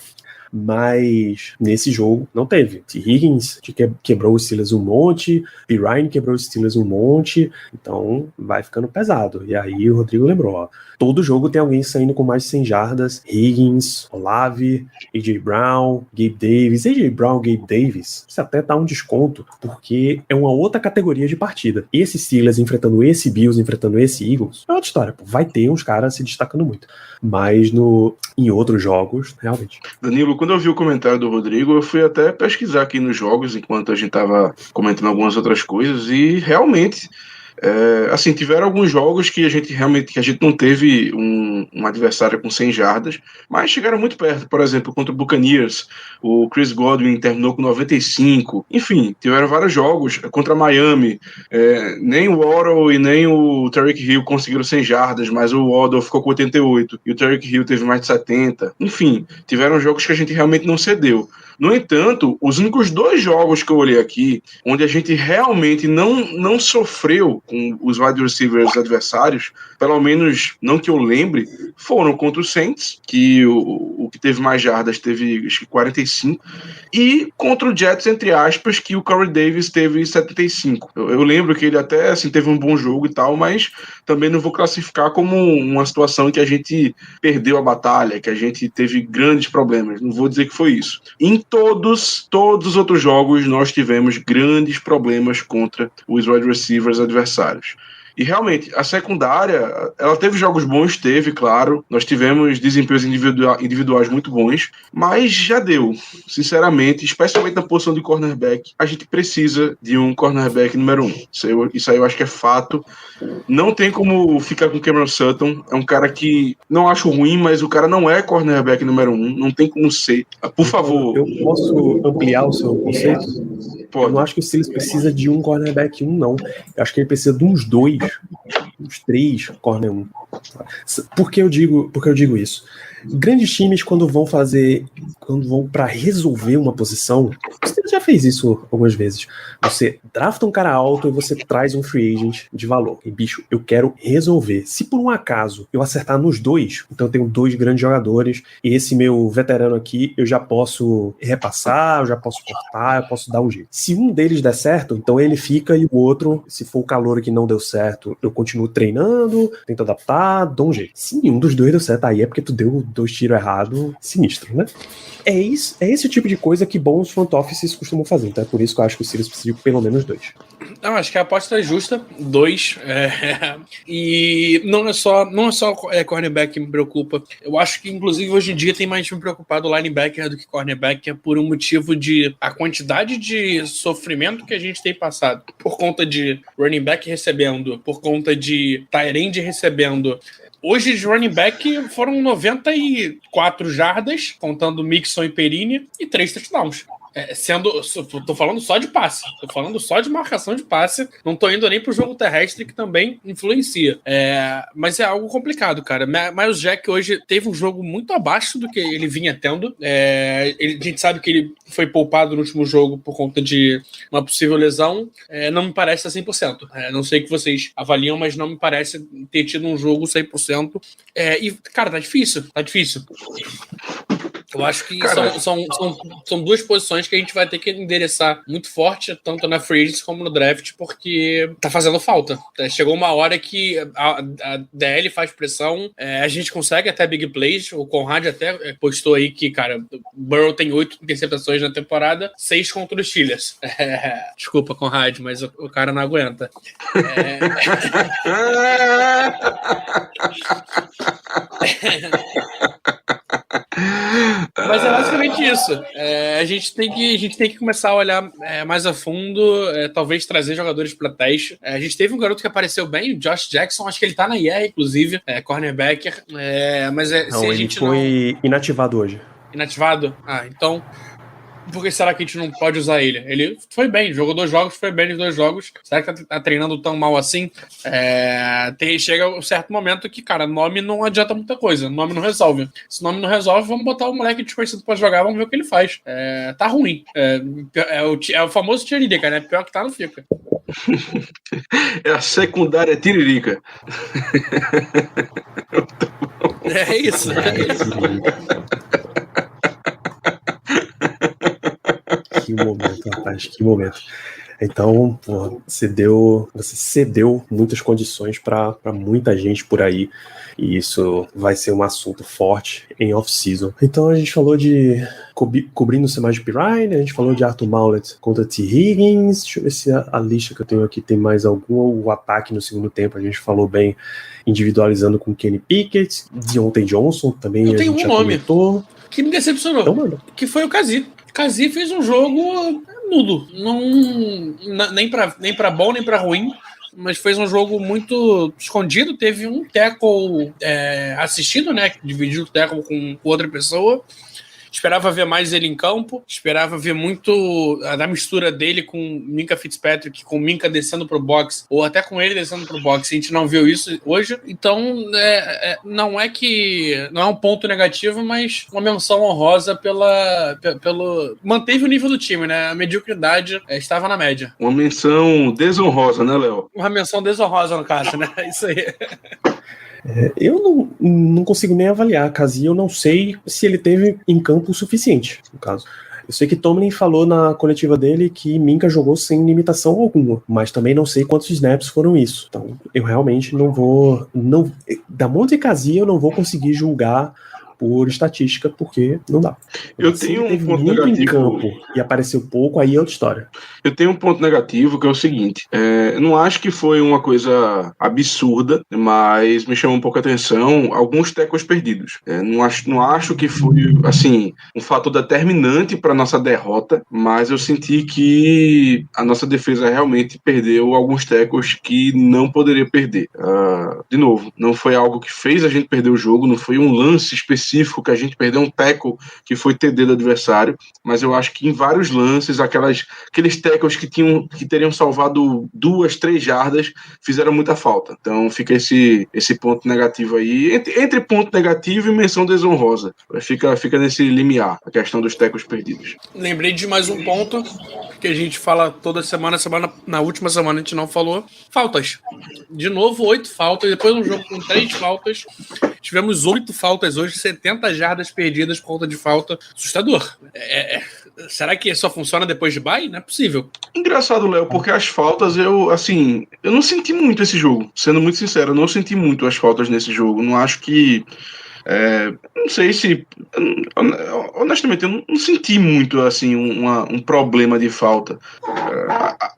Mas nesse jogo não teve. T. Higgins quebrou os Steelers um monte, Perine quebrou os Steelers um monte, então vai ficando pesado. E aí o Rodrigo lembrou, ó, todo jogo tem alguém saindo com mais de 100 jardas, Higgins, Olave, A.J. Brown, Gabe Davis. A.J. Brown, Gabe Davis, você até dá um desconto, porque é uma outra categoria de partida. Esse Steelers enfrentando esse Bills, enfrentando esse Eagles, é outra história, pô. Vai ter uns caras se destacando muito. Mas em outros jogos, realmente. Danilo, quando eu vi o comentário do Rodrigo, eu fui até pesquisar aqui nos jogos, enquanto a gente tava comentando algumas outras coisas, e realmente, assim, tiveram alguns jogos que a gente não teve um adversário com 100 jardas, mas chegaram muito perto. Por exemplo, contra o Buccaneers, o Chris Godwin terminou com 95. Enfim, tiveram vários jogos. Contra Miami, nem o Waddle e nem o Tyreek Hill conseguiram 100 jardas, mas o Waddle ficou com 88 e o Tyreek Hill teve mais de 70. Enfim, tiveram jogos que a gente realmente não cedeu. No entanto, os únicos 2 jogos que eu olhei aqui, onde a gente realmente não sofreu com os wide receivers adversários, pelo menos não que eu lembre, foram contra o Saints, que o que teve mais jardas teve, acho que 45, e contra o Jets, entre aspas, que o Corey Davis teve 75. Eu lembro que ele até assim, teve um bom jogo e tal, mas também não vou classificar como uma situação em que a gente perdeu a batalha, que a gente teve grandes problemas. Não vou dizer que foi isso. Em todos os outros jogos nós tivemos grandes problemas contra os wide receivers adversários. E realmente, a secundária, ela teve jogos bons, claro. Nós tivemos desempenhos individuais muito bons, mas já deu. Sinceramente, especialmente na posição de cornerback, a gente precisa de um cornerback número 1. Isso aí eu acho que é fato. Não tem como ficar com o Cameron Sutton. É um cara que não acho ruim, mas o cara não é cornerback número 1. Não tem como ser. Por favor. Eu posso ampliar o seu conceito? Pode. Eu não acho que o Steelers precisa de um cornerback 1, não. Eu acho que ele precisa de uns 2, uns 3 corner 1. Por que eu digo isso? Grandes times, quando vão para resolver uma posição, você já fez isso algumas vezes. Você drafta um cara alto e você traz um free agent de valor. E, bicho, eu quero resolver. Se por um acaso eu acertar nos 2, então eu tenho 2 grandes jogadores, e esse meu veterano aqui, eu já posso repassar, eu já posso cortar, eu posso dar um jeito. Se um deles der certo, então ele fica e o outro, se for o calor que não deu certo, eu continuo treinando, tento adaptar, dou um jeito. Se nenhum dos 2 deu certo, aí é porque tu deu 2 tiros errados, sinistro, né? É esse tipo de coisa que bons front offices costumam fazer, então é por isso que eu acho que o Steelers precisa de pelo menos 2. Não, acho que a aposta é justa, 2. E não é só cornerback que me preocupa. Eu acho que, inclusive, hoje em dia tem mais me preocupado o linebacker do que cornerback, por um motivo de a quantidade de sofrimento que a gente tem passado por conta de running back recebendo, por conta de tight end recebendo. Hoje, de running back, foram 94 jardas, contando Mixon e Perine, e 3 touchdowns. Tô falando só de passe, tô falando só de marcação de passe, não tô indo nem pro jogo terrestre, que também influencia. Mas é algo complicado, cara. Miles Jack hoje teve um jogo muito abaixo do que ele vinha tendo. A gente sabe que ele foi poupado no último jogo por conta de uma possível lesão. Não me parece a 100%. Não sei o que vocês avaliam, mas não me parece ter tido um jogo 100%. E, cara, tá difícil. Eu acho que Cara, são duas posições que a gente vai ter que endereçar muito forte, tanto na free agency como no draft, porque tá fazendo falta. Chegou uma hora que a DL faz pressão, a gente consegue até big plays, o Conrad até postou aí que, cara, o Burrow tem 8 interceptações na temporada, 6 contra os Steelers. Desculpa, Conrad, mas o cara não aguenta. Mas é basicamente isso. A gente tem que começar a olhar mais a fundo, talvez trazer jogadores para teste. A gente teve um garoto que apareceu bem, o Josh Jackson, acho que ele tá na IR, inclusive, cornerbacker. Mas Não, se a ele gente foi inativado hoje. Inativado? Então. Por que será que a gente não pode usar ele? Ele foi bem, jogou 2 jogos, foi bem nos 2 jogos. Será que tá treinando tão mal assim? Chega um certo momento que, cara, nome não adianta muita coisa. Nome não resolve. Se nome não resolve, vamos botar o moleque desconhecido pra jogar, vamos ver o que ele faz. Tá ruim. É o famoso tiririca, né? Pior que tá, não fica. É a secundária tiririca. É isso. Que momento, rapaz, que momento. Então, pô, você cedeu muitas condições para muita gente por aí, e isso vai ser um assunto forte em off-season. Então a gente falou de cobrindo o Samaje Perine, a gente falou de Arthur Maulet contra T. Higgins. Deixa eu ver se a lista que eu tenho aqui tem mais algum. O ataque no segundo tempo, a gente falou bem, individualizando com Kenny Pickett, Deontay Johnson também. Eu tenho um nome comentou. Que me decepcionou, então, que foi o Kazi. Kazi fez um jogo nulo, nem pra bom nem pra ruim, mas fez um jogo muito escondido. Teve um tackle assistido, né, que dividiu o tackle com outra pessoa. Esperava ver mais ele em campo, esperava ver muito da mistura dele com Minkah Fitzpatrick, com Minkah descendo pro box, ou até com ele descendo pro box. A gente não viu isso hoje, então não é um ponto negativo, mas uma menção honrosa pelo manteve o nível do time, né? A mediocridade estava na média. Uma menção desonrosa, né, Léo? Uma menção desonrosa, no caso, né? Isso aí. Eu não consigo nem avaliar, Kazi. Eu não sei se ele teve em campo o suficiente, no caso. Eu sei que Tomlin falou na coletiva dele que Minkah jogou sem limitação alguma, mas também não sei quantos snaps foram isso. Então, eu realmente não vou... Da Monte Kazi eu não vou conseguir julgar por estatística, porque não dá. Eu tenho um ponto muito negativo. Em campo e apareceu pouco, aí é outra história. Eu tenho um ponto negativo que é o seguinte: eu não acho que foi uma coisa absurda, mas me chamou um pouco a atenção alguns tackles perdidos. Não acho que foi assim um fator determinante para nossa derrota, mas eu senti que a nossa defesa realmente perdeu alguns tackles que não poderia perder. De novo, não foi algo que fez a gente perder o jogo, não foi um lance específico que a gente perdeu um tackle que foi TD do adversário, mas eu acho que em vários lances, aqueles tackles que teriam salvado 2, 3 jardas fizeram muita falta. Então fica esse ponto negativo aí, entre ponto negativo e menção desonrosa. Fica nesse limiar, a questão dos tackles perdidos. Lembrei de mais um ponto que a gente fala toda semana, na última semana a gente não falou. Faltas. De novo, 8 faltas, depois um jogo com 3 faltas. Tivemos 8 faltas hoje, 70 jardas perdidas por conta de falta. Assustador. Será que só funciona depois de bye? Não é possível. Engraçado, Léo, porque as faltas, eu não senti muito esse jogo. Sendo muito sincero, eu não senti muito as faltas nesse jogo. Não acho que... não sei se... honestamente, eu não senti muito assim um problema de falta.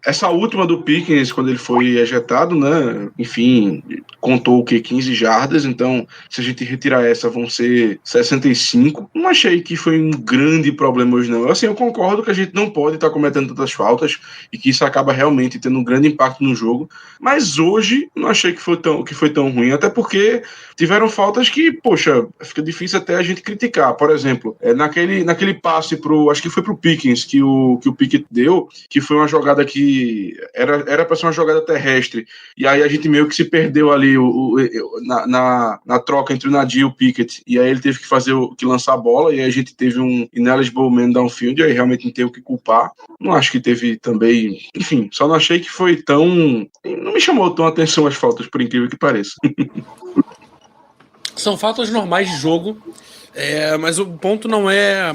Essa última do Pickens, quando ele foi ejetado, né? Enfim, contou o que? 15 jardas. Então, se a gente retirar essa, vão ser 65. Não achei que foi um grande problema hoje, não. Assim, eu concordo que a gente não pode estar cometendo tantas faltas e que isso acaba realmente tendo um grande impacto no jogo. Mas hoje, não achei que foi tão ruim. Até porque tiveram faltas que, poxa, fica difícil até a gente criticar. Por exemplo, naquele passe acho que foi pro Pickens que o Pickett deu, que foi uma jogada que era para ser uma jogada terrestre, e aí a gente meio que se perdeu ali na troca entre o Nadir e o Pickett, e aí ele teve que lançar a bola, e aí a gente teve um ineligible man downfield, e aí realmente não tem o que culpar. Não acho que teve também, enfim, só não achei que foi tão... não me chamou tão atenção as faltas, por incrível que pareça. São faltas normais de jogo. Mas o ponto não é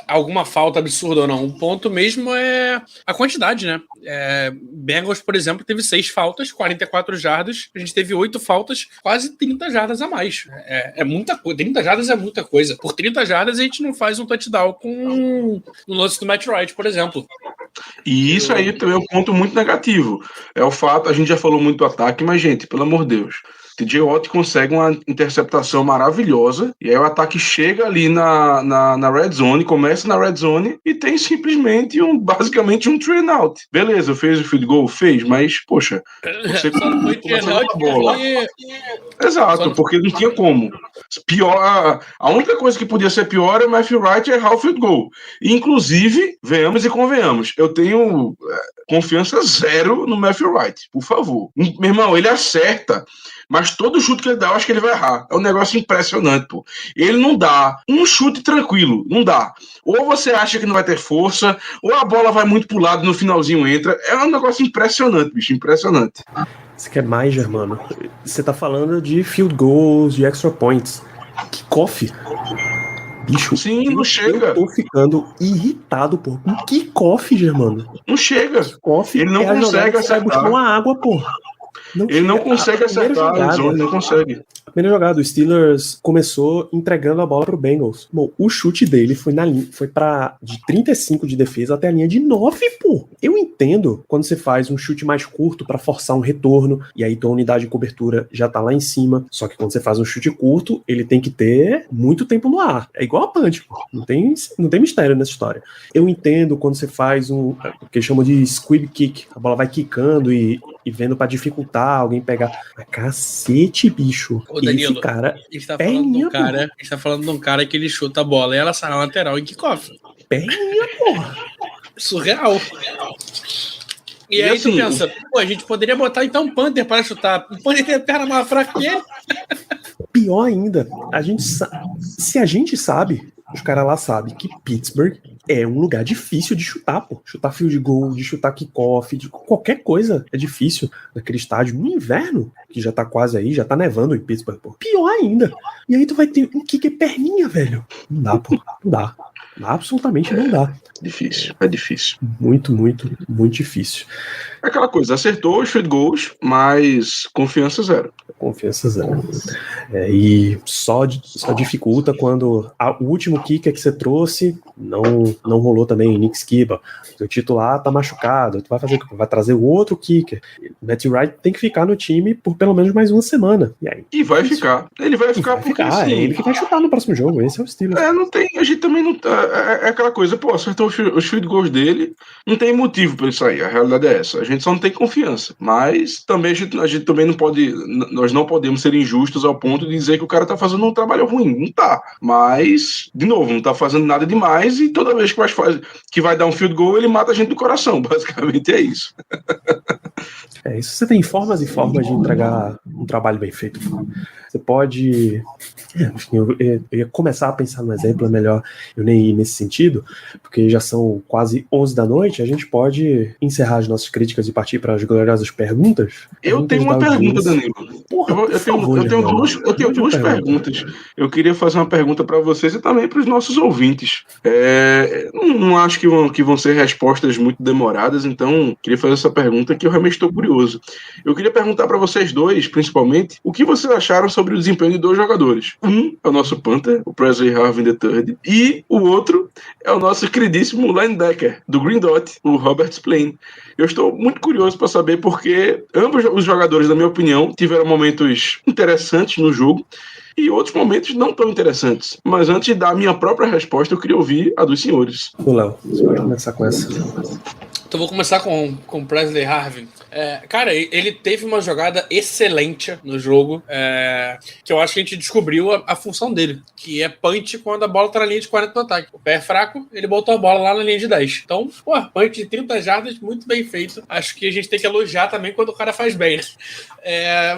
alguma falta absurda ou não. O ponto mesmo é a quantidade, né? Bengals, por exemplo, teve 6 faltas, 44 jardas. A gente teve 8 faltas, quase 30 jardas a mais. É muita coisa. 30 jardas é muita coisa. Por 30 jardas a gente não faz um touchdown com o lance do Matt Wright, por exemplo. E isso aí também é um ponto muito negativo. É o fato, a gente já falou muito do ataque, mas, gente, pelo amor de Deus, TJ Watt consegue uma interceptação maravilhosa, e aí o ataque chega ali na red zone, começa na red zone, e tem simplesmente basicamente um 3-and-out. Beleza, fez o field goal? Fez, mas, poxa, você só não foi 3-and-out a bola. Exato, porque não tinha como. Pior, a única coisa que podia ser pior é o Matthew Wright errar o field goal. E, inclusive, venhamos e convenhamos, eu tenho confiança zero no Matthew Wright, por favor. Meu irmão, ele acerta, mas todo chute que ele dá, eu acho que ele vai errar. É um negócio impressionante, pô. Ele não dá um chute tranquilo, não dá. Ou você acha que não vai ter força, ou a bola vai muito pro lado e no finalzinho entra. É um negócio impressionante, bicho, impressionante. Você quer mais, Germano? Você tá falando de field goals, de extra points. Kickoff. Bicho, sim, não chega. Eu tô ficando irritado, pô. Um kickoff, Germano. Não chega. Kickoff ele não consegue acertar. Buscar uma água, pô. Ele não consegue acertar, ele não consegue. A primeira jogada, o Steelers começou entregando a bola pro Bengals. Bom, o chute dele foi na linha, foi para de 35 de defesa até a linha de 9, pô. Eu entendo quando você faz um chute mais curto para forçar um retorno, e aí tua unidade de cobertura já tá lá em cima. Só que quando você faz um chute curto, ele tem que ter muito tempo no ar. É igual a punch, pô. Não tem mistério nessa história. Eu entendo quando você faz o que chamam de squib kick. A bola vai quicando e vendo para dificultar alguém pegar. Mas cacete, bicho. Ô, Danilo, esse cara a gente tá falando de um cara que ele chuta a bola e ela sai na lateral em kickoff. Perninha, porra. Surreal. E aí assim, tu pensa, pô, a gente poderia botar então um Panther para chutar. O Panther tem a perna mais fraca que ele. Pior ainda, se a gente sabe, os caras lá sabem que Pittsburgh é um lugar difícil de chutar, pô. Chutar field goal, de chutar kickoff, de qualquer coisa é difícil naquele estádio. No inverno, que já tá quase aí, já tá nevando em Pittsburgh, pô. Pior ainda. E aí tu vai ter um kicker perninha, velho. Não dá, pô. Não dá. Absolutamente não dá. Difícil, é difícil. Muito, muito, muito difícil. É aquela coisa, acertou os field goals, mas confiança zero. Confiança zero. E só dificulta quando o último kicker que você trouxe não rolou também, Nick Skiba. O titular tá machucado, tu vai fazer o que? Vai trazer o outro kicker. Matt Wright tem que ficar no time por pelo menos mais uma semana. E aí? E vai ficar. Ele vai ficar porque assim, é ele que vai chutar no próximo jogo, esse é o estilo. Não tem, a gente também não tá, é aquela coisa, pô, acertou os field goals dele, não tem motivo pra isso aí, a realidade é essa. A gente só não tem confiança. Mas também a gente também não pode, nós não podemos ser injustos ao ponto de dizer que o cara tá fazendo um trabalho ruim. Não tá. Mas, de novo, não tá fazendo nada demais e toda vez que vai dar um field goal, ele mata a gente do coração. Basicamente é isso. Isso você tem formas e formas de entregar um trabalho bem feito. Você pode... eu ia começar a pensar no exemplo, é melhor eu nem ir nesse sentido, porque já são quase 11 da noite, a gente pode encerrar as nossas críticas e partir para as gloriosas perguntas. Eu tenho uma pergunta, Danilo. Porra, eu tenho duas perguntas. Eu queria fazer uma pergunta para vocês e também para os nossos ouvintes. Não acho que vão ser respostas muito demoradas, então queria fazer essa pergunta que eu realmente estou curioso. Eu queria perguntar para vocês dois, principalmente, o que vocês acharam sobre o desempenho de dois jogadores. Um é o nosso Panther, o Presley Harvin III, e o outro é o nosso queridíssimo linebacker do Green Dot, o Robert Spillane. Eu estou muito curioso para saber porque ambos os jogadores, na minha opinião, tiveram momentos interessantes no jogo e outros momentos não tão interessantes. Mas antes de dar a minha própria resposta, eu queria ouvir a dos senhores. O Léo, você pode começar com essa. Então vou começar com o Presley Harvin. Cara, ele teve uma jogada excelente no jogo, que eu acho que a gente descobriu a função dele, que é punch quando a bola tá na linha de 40 do ataque. O pé é fraco, ele botou a bola lá na linha de 10. Então, punch de 30 jardas, muito bem feito. Acho que a gente tem que elogiar também quando o cara faz bem, né?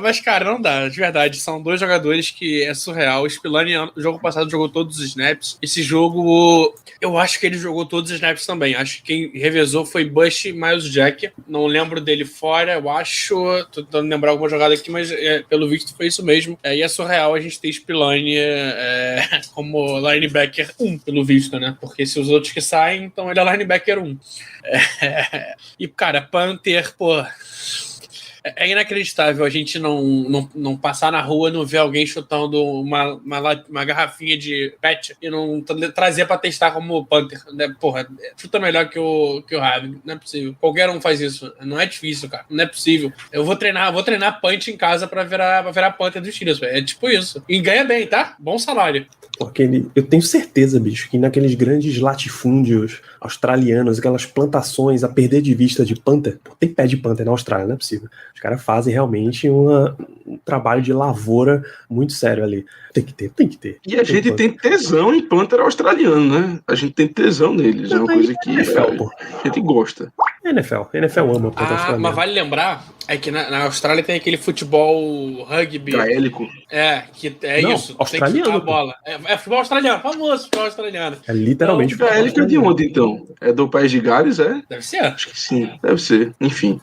Mas, cara, não dá, de verdade. São dois jogadores que é surreal. O Spillane, no jogo passado, jogou todos os snaps. Esse jogo, eu acho que ele jogou todos os snaps também. Acho que quem revezou foi Bush e Miles Jack. Não lembro dele fora, eu acho. Tô tentando lembrar alguma jogada aqui, mas pelo visto foi isso mesmo. E é surreal a gente ter Spillane como linebacker 1, pelo visto, né? Porque se os outros que saem, então ele é linebacker 1. E, cara, Panther, pô. É inacreditável a gente não passar na rua e não ver alguém chutando uma garrafinha de pet e não trazer pra testar como Panther. Né? Porra, chuta melhor que o Harvey. Não é possível. Qualquer um faz isso. Não é difícil, cara. Não é possível. Eu vou treinar punch em casa pra virar Panther dos Steelers. É tipo isso. E ganha bem, tá? Bom salário. Porque eu tenho certeza, bicho, que naqueles grandes latifúndios australianos, aquelas plantações a perder de vista de Panther, tem pé de Panther na Austrália, não é possível. Os caras fazem realmente um trabalho de lavoura muito sério ali. Tem que ter. E a gente tem tesão em Panther australiano, né? A gente tem tesão neles. É uma coisa que a gente gosta. NFL ama Panther australiano. Mas vale lembrar que na Austrália tem aquele futebol rugby. Gaélico. Que é não, isso. Australiano. Tem que chutar a bola. É futebol australiano, famoso futebol australiano. É literalmente futebol gaélico é de onde, então? É do país de Gales, é? Deve ser. Acho que sim, deve ser. Enfim.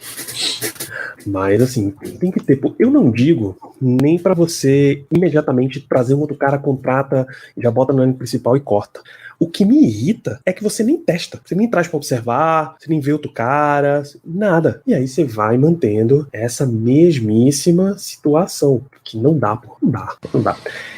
Mas, assim, tem que ter. Pô, eu não digo nem pra você imediatamente trazer um outro cara, contrata, já bota no ano principal e corta. O que me irrita é que você nem testa, você nem traz pra observar, você nem vê outro cara, nada. E aí você vai mantendo essa mesmíssima situação, que não dá, pô, não dá.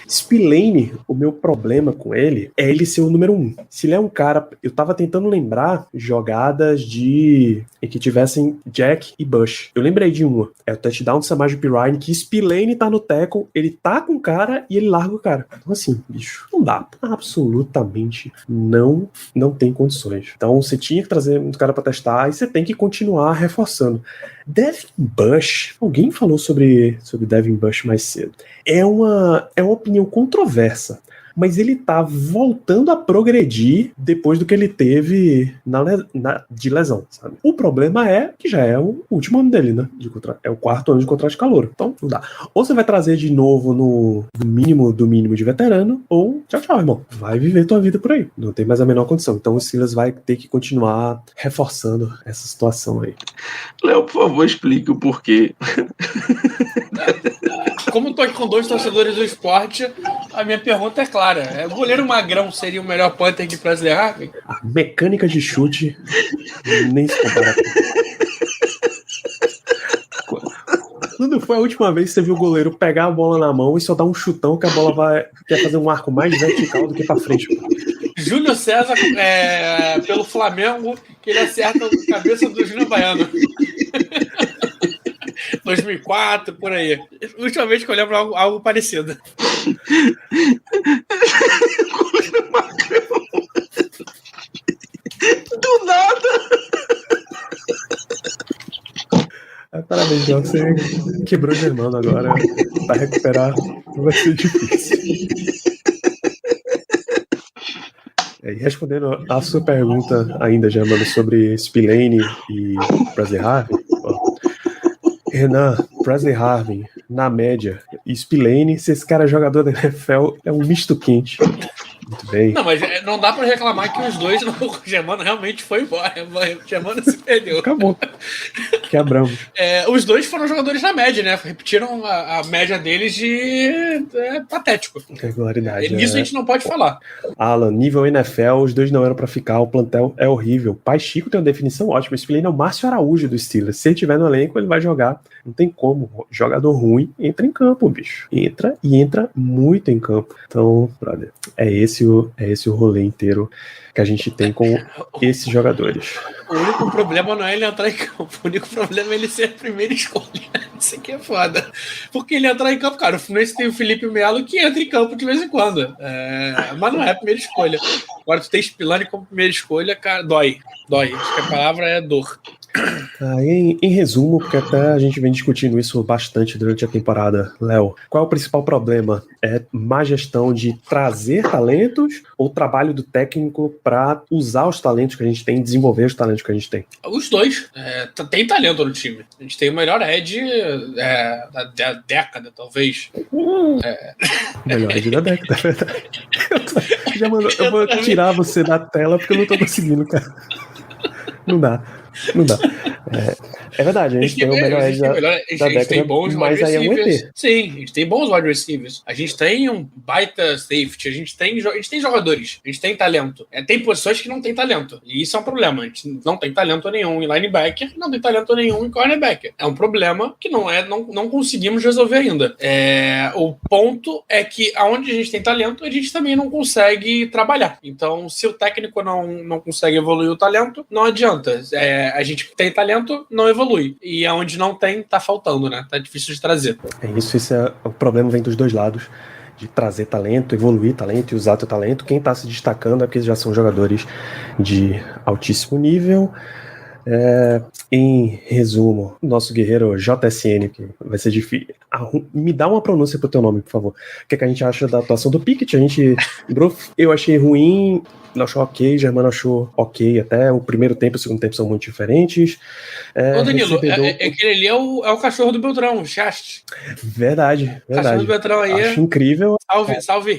Spillane, o meu problema com ele é ele ser o número 1. Se ele é um cara, eu tava tentando lembrar jogadas em que tivessem Jack e Bush. Eu lembrei de uma, é o touchdown do Samaje Perine, que Spillane tá no tackle, ele tá com o cara e ele larga o cara. Então assim, bicho, não dá, absolutamente não tem condições. Então você tinha que trazer um cara pra testar e você tem que continuar reforçando. Devin Bush, alguém falou sobre Devin Bush mais cedo. É uma opinião controversa, mas ele tá voltando a progredir depois do que ele teve de lesão, sabe? O problema é que já é o último ano dele, né? É o 4º ano de contrato de calouro. Então, não dá. Ou você vai trazer de novo no mínimo do mínimo de veterano, ou tchau, irmão. Vai viver tua vida por aí. Não tem mais a menor condição. Então, o Steelers vai ter que continuar reforçando essa situação aí. Léo, por favor, explique o porquê. Como eu tô aqui com 2 torcedores do esporte, a minha pergunta é clara. O goleiro magrão seria o melhor punter que Presley Harvin? A mecânica de chute nem se compara. Quando foi a última vez que você viu o goleiro pegar a bola na mão e só dar um chutão que a bola quer fazer um arco mais vertical do que pra frente? Júlio César, pelo Flamengo, que ele acerta a cabeça do Júnior Baiano. 2004, por aí. Última vez que eu lembro algo parecido. Do nada! Parabéns, João. Você quebrou o Germano agora. Pra recuperar vai ser difícil. E respondendo a sua pergunta ainda, Germano, sobre Spillane e Presley Harvin, Renan, Presley Harvin, na média, e Spillane, se esse cara é jogador da NFL, é um misto quente. Muito bem. Não, mas não dá pra reclamar que os dois, o Germano realmente foi embora. O Germano se perdeu. Acabou. Quebramos. Os dois foram jogadores na média, né? Repetiram a média deles de patético. Regularidade. Nisso a gente não pode falar. Alan, nível NFL, os dois não eram pra ficar, o plantel é horrível. Pai Chico tem uma definição ótima. Esse Spillane é o Márcio Araújo do Steelers. Se ele tiver no elenco, ele vai jogar. Não tem como. Jogador ruim entra em campo, bicho. Entra muito em campo. Então, brother, é esse o rolê inteiro que a gente tem com esses jogadores. O único problema não é ele entrar em campo. O único problema é ele ser a primeira escolha. Isso aqui é foda. Porque ele entrar em campo, cara, o Fluminense tem o Felipe Melo que entra em campo de vez em quando. Mas não é a primeira escolha. Agora tu tem Spillane como primeira escolha, cara, dói. Acho que a palavra é dor. Em resumo, porque até a gente vem discutindo isso bastante durante a temporada, Léo, qual é o principal problema? É má gestão de trazer talentos ou trabalho do técnico para usar os talentos que a gente tem, desenvolver os talentos que a gente tem? Os dois. Tem talento no time. A gente tem o melhor edge da década, talvez. Melhor edge da década, é verdade. Eu vou tirar você da tela porque eu não tô conseguindo, cara. Não dá. É verdade, a gente tem o melhor edge da década, tem bons mas aí é um ET. Sim, a gente tem bons wide receivers. A gente tem um baita safety, a gente tem jogadores, a gente tem talento. Tem posições que não tem talento, e isso é um problema. A gente não tem talento nenhum em linebacker, não tem talento nenhum em cornerbacker. É um problema que não conseguimos resolver ainda. O ponto é que aonde a gente tem talento, a gente também não consegue trabalhar. Então, se o técnico não consegue evoluir o talento, não adianta. A gente tem talento, não evolui. E aonde não tem, tá faltando, né? Tá difícil de trazer. O problema vem dos dois lados, de trazer talento, evoluir talento e usar teu talento. Quem tá se destacando é porque já são jogadores de altíssimo nível. Em resumo, nosso guerreiro JSN, que vai ser difícil. Me dá uma pronúncia pro teu nome, por favor. O que a gente acha da atuação do Pickett? Eu achei ruim, não achou ok, Germano achou ok até. O primeiro tempo e o segundo tempo são muito diferentes. Ô Danilo, aquele ali é o cachorro do Beltrão, o Chast. Verdade. O cachorro do Beltrão aí acho incrível. Salve,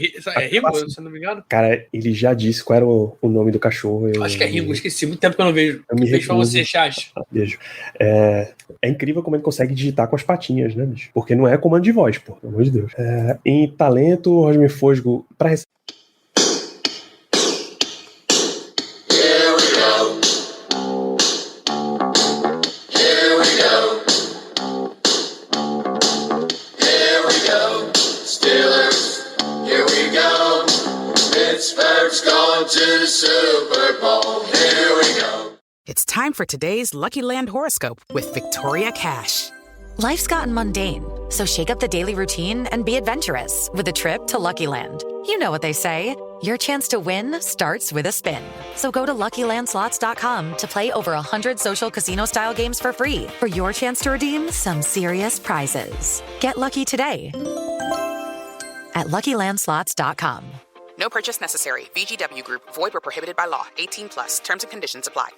Ringo, se não me engano? Cara, ele já disse qual era o nome do cachorro. Acho que é Ringo, esqueci. Muito tempo que eu não vejo. Beijo pra você, Chast. Beijo. É incrível como ele consegue digitar com as patinhas, né, bicho? Porque não é comando de voz, pô, pelo amor de Deus. Em talento, Roger Fosgo, pra Here we go. Here we go. Here we go. Steelers, here we go. Pittsburgh's going to the Super Bowl. Here we go. It's time for today's Lucky Land horoscope with Victoria Cash. Life's gotten mundane, so shake up the daily routine and be adventurous with a trip to Lucky Land. You know what they say, your chance to win starts with a spin. So go to LuckyLandSlots.com to play over 100 social casino-style games for free for your chance to redeem some serious prizes. Get lucky today at LuckyLandSlots.com. No purchase necessary. VGW Group. Void where prohibited by law. 18+. Terms and conditions apply.